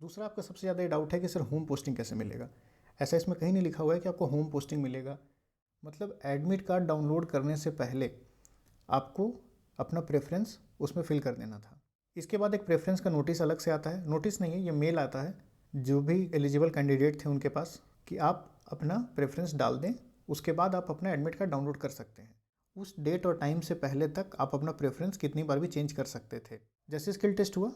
दूसरा आपका सबसे ज़्यादा डाउट है कि सर होम पोस्टिंग कैसे मिलेगा। ऐसा इसमें कहीं नहीं लिखा हुआ है कि आपको होम पोस्टिंग मिलेगा। मतलब एडमिट कार्ड डाउनलोड करने से पहले आपको अपना प्रेफरेंस उसमें फिल कर देना था। इसके बाद एक प्रेफरेंस का नोटिस अलग से आता है, नोटिस नहीं है ये मेल आता है जो भी एलिजिबल कैंडिडेट थे उनके पास कि आप अपना प्रेफरेंस डाल दें, उसके बाद आप अपना एडमिट कार्ड डाउनलोड कर सकते हैं। उस डेट और टाइम से पहले तक आप अपना प्रेफरेंस कितनी बार भी चेंज कर सकते थे। जैसे स्किल टेस्ट हुआ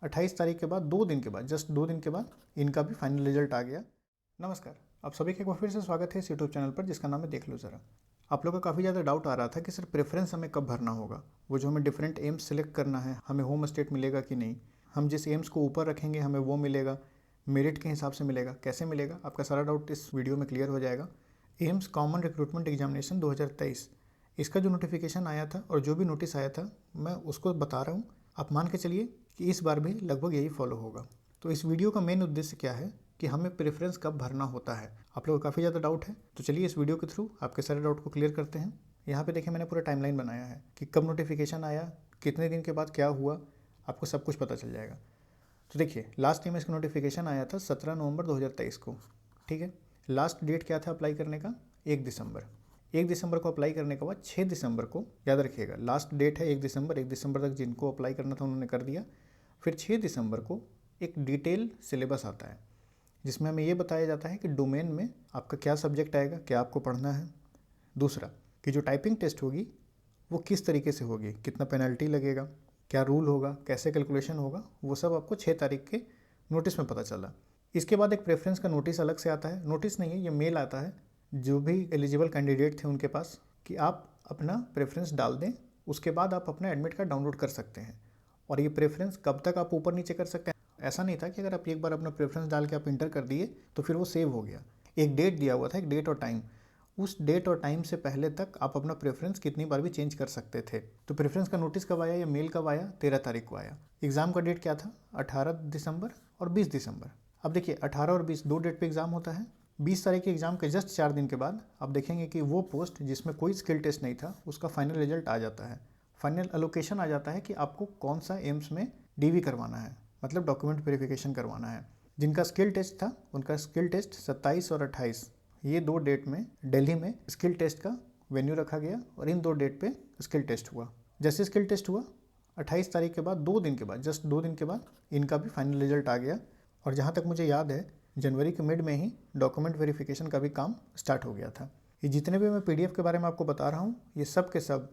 28 तारीख के बाद 2 दिन के बाद, जस्ट 2 दिन के बाद इनका भी फाइनल रिजल्ट आ गया। नमस्कार, आप सभी का एक बार फिर से स्वागत है इस यूट्यूब चैनल पर जिसका नाम है देख लो ज़रा। आप लोगों का काफ़ी ज़्यादा डाउट आ रहा था कि सर प्रेफरेंस हमें कब भरना होगा, वो जो हमें डिफरेंट एम्स सेलेक्ट करना है हमें होम स्टेट मिलेगा कि नहीं, हम जिस एम्स को ऊपर रखेंगे हमें वो मिलेगा, मेरिट के हिसाब से मिलेगा, कैसे मिलेगा, आपका सारा डाउट इस वीडियो में क्लियर हो जाएगा। एम्स कॉमन रिक्रूटमेंट एग्जामिनेशन 2023 इसका जो नोटिफिकेशन आया था और जो भी नोटिस आया था मैं उसको बता रहा हूँ। आप मान के चलिए कि इस बार भी लगभग यही फॉलो होगा। तो इस वीडियो का मेन उद्देश्य क्या है कि हमें प्रेफरेंस कब भरना होता है। आप लोगों को काफ़ी ज़्यादा डाउट है, तो चलिए इस वीडियो के थ्रू आपके सारे डाउट को क्लियर करते हैं। यहाँ पे देखिए मैंने पूरा टाइमलाइन बनाया है कि कब नोटिफिकेशन आया, कितने दिन के बाद क्या हुआ, आपको सब कुछ पता चल जाएगा। तो देखिए लास्ट टाइम इसका नोटिफिकेशन आया था 17 नवंबर 2023 को, ठीक है। लास्ट डेट क्या था अप्लाई करने का, 1 दिसंबर। 1 दिसंबर को अप्लाई करने के बाद 6 दिसंबर को, याद रखिएगा लास्ट डेट है 1 दिसंबर, 1 दिसंबर तक जिनको अप्लाई करना था उन्होंने कर दिया। फिर 6 दिसंबर को एक डिटेल सिलेबस आता है जिसमें हमें ये बताया जाता है कि डोमेन में आपका क्या सब्जेक्ट आएगा, क्या आपको पढ़ना है। दूसरा कि जो टाइपिंग टेस्ट होगी वो किस तरीके से होगी, कितना पेनल्टी लगेगा, क्या रूल होगा, कैसे कैलकुलेशन होगा, वो सब आपको 6 तारीख के नोटिस में पता चला। इसके बाद एक प्रेफरेंस का नोटिस अलग से आता है, नोटिस नहीं है ये मेल आता है जो भी एलिजिबल कैंडिडेट थे उनके पास कि आप अपना प्रेफरेंस डाल दें, उसके बाद आप अपना एडमिट कार्ड डाउनलोड कर सकते हैं। और ये प्रेफरेंस कब तक आप ऊपर नीचे कर सकते हैं, ऐसा नहीं था कि अगर आप एक बार अपना प्रेफरेंस डाल के आप इंटर कर दिए तो फिर वो सेव हो गया। एक डेट दिया हुआ था, एक डेट और टाइम, उस डेट और टाइम से पहले तक आप अपना प्रेफरेंस कितनी बार भी चेंज कर सकते थे। तो प्रेफरेंस का नोटिस कब आया या मेल कब आया, 13 तारीख को आया। एग्ज़ाम का डेट क्या था, 18 दिसंबर और 20 दिसंबर। अब देखिए 18 और 20 दो डेट पे एग्ज़ाम होता है। 20 तारीख के एग्ज़ाम के जस्ट 4 दिन के बाद आप देखेंगे कि वो पोस्ट जिसमें कोई स्किल टेस्ट नहीं था उसका फाइनल रिजल्ट आ जाता है, फाइनल एलोकेशन आ जाता है कि आपको कौन सा एम्स में डीवी करवाना है, मतलब डॉक्यूमेंट वेरिफिकेशन करवाना है। जिनका स्किल टेस्ट था उनका स्किल टेस्ट 27 और 28 ये 2 डेट में दिल्ली में स्किल टेस्ट का वेन्यू रखा गया और इन 2 डेट पे स्किल टेस्ट हुआ। जैसे स्किल टेस्ट हुआ 28 तारीख के बाद 2 दिन के बाद, जस्ट 2 दिन के बाद इनका भी फाइनल रिजल्ट आ गया। और जहाँ तक मुझे याद है जनवरी के मिड में ही डॉक्यूमेंट वेरिफिकेशन का भी काम स्टार्ट हो गया था। ये जितने भी मैं PDF के बारे में आपको बता रहा हूँ ये सब के सब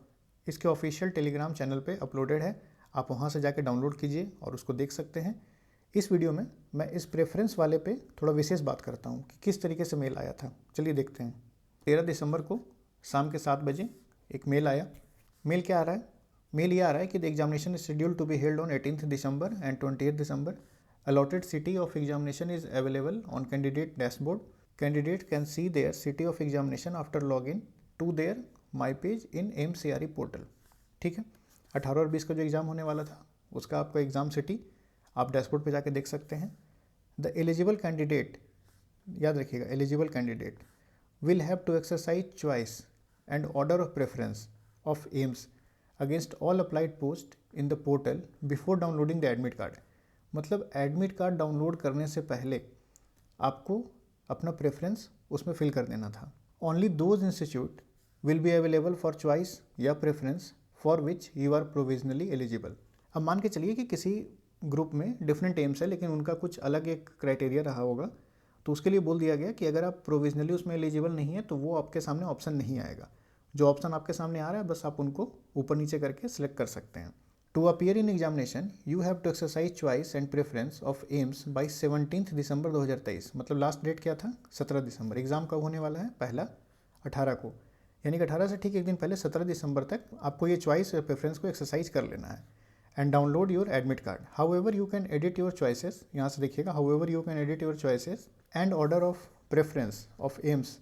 इसके ऑफिशियल टेलीग्राम चैनल पे अपलोडेड है, आप वहाँ से जाके डाउनलोड कीजिए और उसको देख सकते हैं। इस वीडियो में मैं इस प्रेफरेंस वाले पे थोड़ा विशेष बात करता हूँ कि किस तरीके से मेल आया था। चलिए देखते हैं। 13 दिसंबर को शाम के 7 बजे एक मेल आया। मेल क्या आ रहा है, मेल ये आ रहा है कि the examination is schedule to be held on 18 December and 28 December. Allotted city of examination is available on candidate dashboard. Candidate can see their city of examination after log in to their my page in MCRE portal. ठीक है, 18 और 20 का जो exam होने वाला था उसका आपका एग्ज़ाम सिटी आप डैशबोर्ड पे जाके देख सकते हैं। द एलिजिबल कैंडिडेट, याद रखिएगा eligible candidate will have to exercise choice and order of preference of AIIMS against all applied post in the portal before downloading the admit card. मतलब एडमिट कार्ड डाउनलोड करने से पहले आपको अपना प्रेफरेंस उसमें fill कर देना था। Only those institute will be available for choice या preference for which you are provisionally eligible. अब मान के चलिए कि किसी ग्रुप में डिफरेंट एम्स है लेकिन उनका कुछ अलग एक क्राइटेरिया रहा होगा, तो उसके लिए बोल दिया गया कि अगर आप प्रोविजनली उसमें एलिजिबल नहीं है तो वो आपके सामने ऑप्शन नहीं आएगा। जो ऑप्शन आपके सामने आ रहा है बस आप उनको ऊपर नीचे करके सिलेक्ट कर सकते हैं। To appear in examination you have to exercise choice and preference of AIIMS by 17 December 2023। मतलब लास्ट डेट क्या था, 17 दिसंबर। एग्जाम कब होने वाला है, पहला 18 को, यानी कि 18 से ठीक एक दिन पहले 17 दिसंबर तक आपको ये चॉइस और प्रेफरेंस को एक्सरसाइज कर लेना है and download your admit card. However you can edit your choices, यहाँ से देखिएगा, however you can edit your choices and order of preference of AIIMS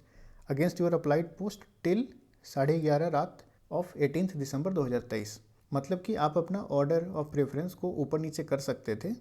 against your applied post till 11:30 रात ऑफ 18 दिसंबर 2023। मतलब कि आप अपना ऑर्डर ऑफ प्रेफरेंस को ऊपर नीचे कर सकते थे,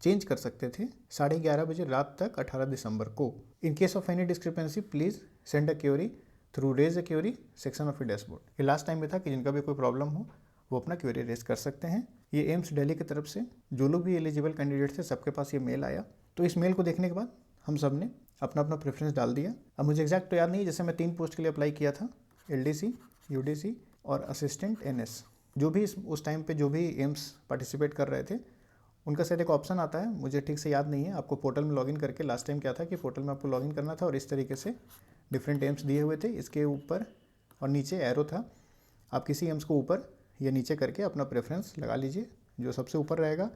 चेंज कर सकते थे 11:30 बजे रात तक 18 दिसंबर को। In case of any discrepancy please send a query through raise a query section of your dashboard. ये लास्ट टाइम में था कि जिनका भी कोई प्रॉब्लम हो वो अपना क्वेरी रेज कर सकते हैं। ये एम्स दिल्ली की तरफ से जो लोग भी एलिजिबल कैंडिडेट थे सबके पास ये मेल आया तो इस मेल को देखने के बाद हम सब ने अपना अपना प्रेफरेंस डाल दिया। अब मुझे एग्जैक्ट तो याद नहीं है, जैसे मैं 3 पोस्ट के लिए अप्लाई किया था, LDC, UDC और असिस्टेंट NS। जो भी उस टाइम पे जो भी एम्स पार्टिसिपेट कर रहे थे उनका शायद एक ऑप्शन आता है, मुझे ठीक से याद नहीं है। आपको पोर्टल में लॉगिन करके, लास्ट टाइम क्या था कि पोर्टल में आपको लॉगिन करना था और इस तरीके से डिफरेंट एम्स दिए हुए थे, इसके ऊपर और नीचे एरो था। आप किसी एम्स को ऊपर या नीचे करके अपना प्रेफरेंस लगा लीजिए। जो सबसे ऊपर रहेगा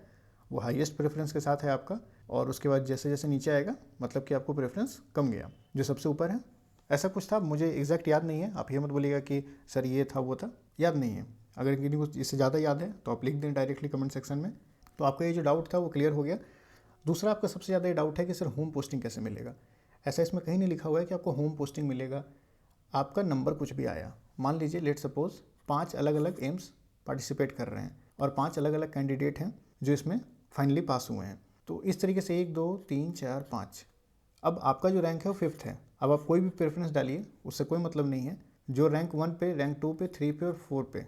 वो हाईएस्ट प्रेफरेंस के साथ है आपका, और उसके बाद जैसे जैसे नीचे आएगा मतलब कि आपको प्रेफरेंस कम गया। जो सबसे ऊपर है ऐसा कुछ था, मुझे एग्जैक्ट याद नहीं है। आप ये मत बोलिएगा कि सर ये था वो था, याद नहीं है। अगर किसी को इससे ज़्यादा याद है तो आप लिख दें डायरेक्टली कमेंट सेक्शन में। तो आपका ये जो डाउट था वो क्लियर हो गया। दूसरा आपका सबसे ज़्यादा ये डाउट है कि सर होम पोस्टिंग कैसे मिलेगा। ऐसा इसमें कहीं नहीं लिखा हुआ है कि आपको होम पोस्टिंग मिलेगा। आपका नंबर कुछ भी आया, मान लीजिए लेट सपोज 5 अलग अलग एम्स पार्टिसिपेट कर रहे हैं और 5 अलग अलग कैंडिडेट हैं जो इसमें फाइनली पास हुए हैं। तो इस तरीके से 1 2 3 4 5, अब आपका जो रैंक है वो 5th है। अब आप कोई भी प्रेफरेंस डालिए, उससे कोई मतलब नहीं है। जो रैंक 1 पे, रैंक 2 पे, 3 पे और 4 पे,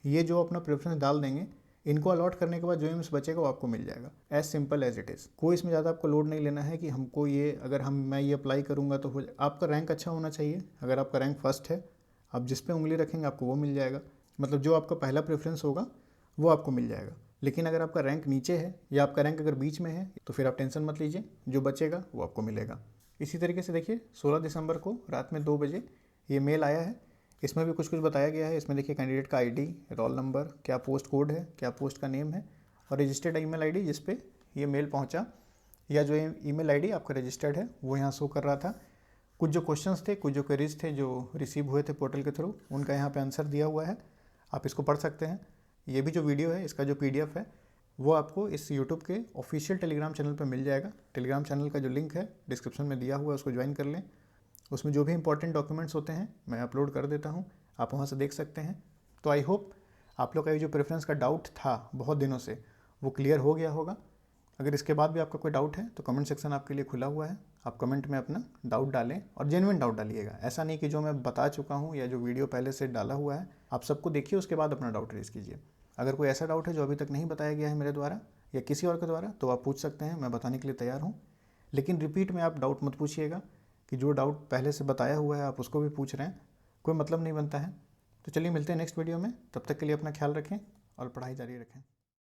ये जो अपना प्रेफरेंस डाल देंगे, इनको अलॉट करने के बाद जो एम्स बचेगा वो आपको मिल जाएगा। As simple as it is. कोई इसमें ज़्यादा आपको लोड नहीं लेना है कि हमको ये, अगर मैं ये अप्लाई करूँगा तो आपका रैंक अच्छा होना चाहिए। अगर आपका रैंक फर्स्ट है, आप जिस पे उंगली रखेंगे आपको वो मिल जाएगा। मतलब जो आपका पहला प्रेफरेंस होगा वो आपको मिल जाएगा। लेकिन अगर आपका रैंक नीचे है या आपका रैंक अगर बीच में है तो फिर आप टेंशन मत लीजिए, जो बचेगा वो आपको मिलेगा। इसी तरीके से देखिए 16 दिसंबर को रात में 2 बजे ये मेल आया है। इसमें भी कुछ कुछ बताया गया है। इसमें देखिए कैंडिडेट का ID, रोल नंबर, क्या पोस्ट कोड है, क्या पोस्ट का नेम है और रजिस्टर्ड ईमेल ID जिस पे ये मेल पहुंचा, या जो ईमेल ID आपका रजिस्टर्ड है वो यहाँ शो कर रहा था। कुछ जो क्वेश्चंस थे, कुछ जो क्वेरीज थे जो रिसीव हुए थे पोर्टल के थ्रू, उनका यहाँ पे आंसर दिया हुआ है, आप इसको पढ़ सकते हैं। ये भी जो वीडियो है, इसका जो PDF है वो आपको इस यूट्यूब के ऑफिशियल टेलीग्राम चैनल पर मिल जाएगा। टेलीग्राम चैनल का जो लिंक है डिस्क्रिप्शन में दिया हुआ है, उसको ज्वाइन कर लें। उसमें जो भी इंपॉर्टेंट डॉक्यूमेंट्स होते हैं मैं अपलोड कर देता हूँ, आप वहाँ से देख सकते हैं। तो आई होप आप लोग का ये जो प्रेफरेंस का डाउट था बहुत दिनों से, वो क्लियर हो गया होगा। अगर इसके बाद भी आपका कोई डाउट है तो कमेंट सेक्शन आपके लिए खुला हुआ है। आप कमेंट में अपना डाउट डालें और जेन्युइन डाउट डालिएगा। ऐसा नहीं कि जो मैं बता चुका हूँ या जो वीडियो पहले से डाला हुआ है आप सबको देखिए, उसके बाद अपना डाउट रेज कीजिए। अगर कोई ऐसा डाउट है जो अभी तक नहीं बताया गया है मेरे द्वारा या किसी और के द्वारा, तो आप पूछ सकते हैं, मैं बताने के लिए तैयार हूँ। लेकिन रिपीट में आप डाउट मत पूछिएगा कि जो डाउट पहले से बताया हुआ है आप उसको भी पूछ रहे हैं, कोई मतलब नहीं बनता है। तो चलिए मिलते हैं नेक्स्ट वीडियो में, तब तक के लिए अपना ख्याल रखें और पढ़ाई जारी रखें।